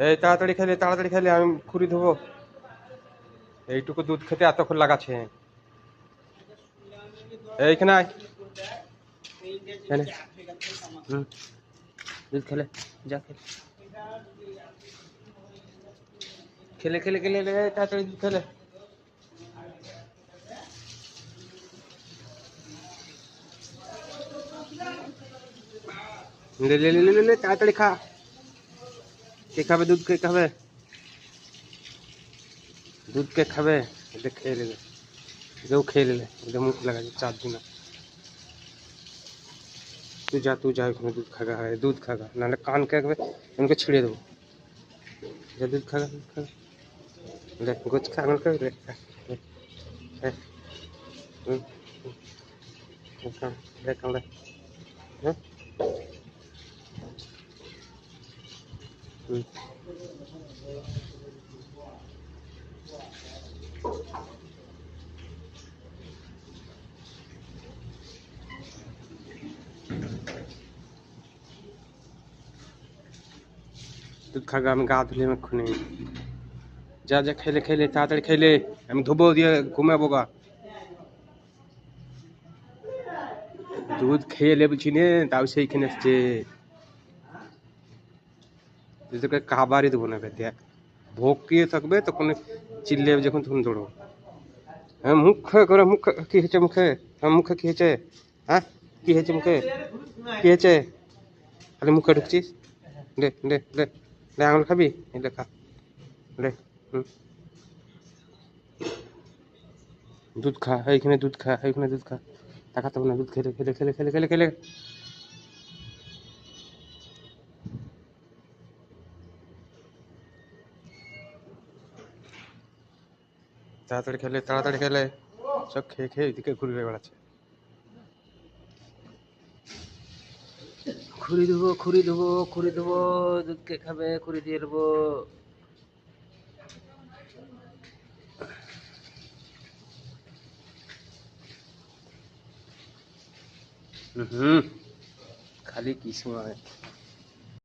এই তাড়াতাড়ি খেলে আমি খুঁড়ি ধোবো। এইটুকু দুধ খেতে এতক্ষণ লাগাচ্ছে। এইখানে আয়। এনে। হুম, দুধ খেলে, যা খেলে, খেলে খেলে খেলে লে, তাড়াতাড়ি দুধ খেলে। লে লে লে লে লে, তাড়াতাড়ি খা। কে খাবে দুধ, কে খাবে দুধ, কে খাবে? এটা খেয়ে নেবে, এটাও খেয়ে নিলে, এটা মুখ লাগাচ্ছে 4 দিন। তুই যা ওখানে দুধ খাগা, নাহলে কান কে उनके छिड़े देबो। जा दूध खागा, दूध खागा। ले गोच खा, आंगन खा, ले खा, ले ले। हम्म, ले काम ले। हैं? हम्म, दूध खागा, আমি গা ধুলে এক্ষুনি। যা যা খেলে খেলে, তাড়াতাড়ি খেলে, আমি ধোবো দিয়ে ঘুমাবো গা। দুধ খেয়ে লেবুছি নে, তাও সেইখানে এসছে। তুই তোকে খাবারই দেবো না, দেখ ভোকিয়ে থাকবে তখন চিল্লে যখন তখন দৌড়ো। হ্যাঁ, মুখ করে, মুখ কি হয়েছে মুখে? হ্যাঁ, মুখে কি হয়েছে? হ্যাঁ, কি হয়েছে মুখে? কি হয়েছে? খালি মুখে ঢুকছিস। দে দে দে, দে আঙুল খাবি, এই দে খা, দে। হুম, দুধ খা, এইখানে দুধ খা, এইখানে দুধ খা। তাকাতে হবে না, দুধ খেলে খেলে খেলে খেলে খেলে খেলে। তাড়াতাড়ি খেলে, সব খেয়ে খেয়ে এদিকে ঘুরে বেড়াচ্ছে। খুঁড়ি দেবো, দুধ কে খাবে, খুঁড়ি দিয়ে দেবো। হুম, খালি কি সময়।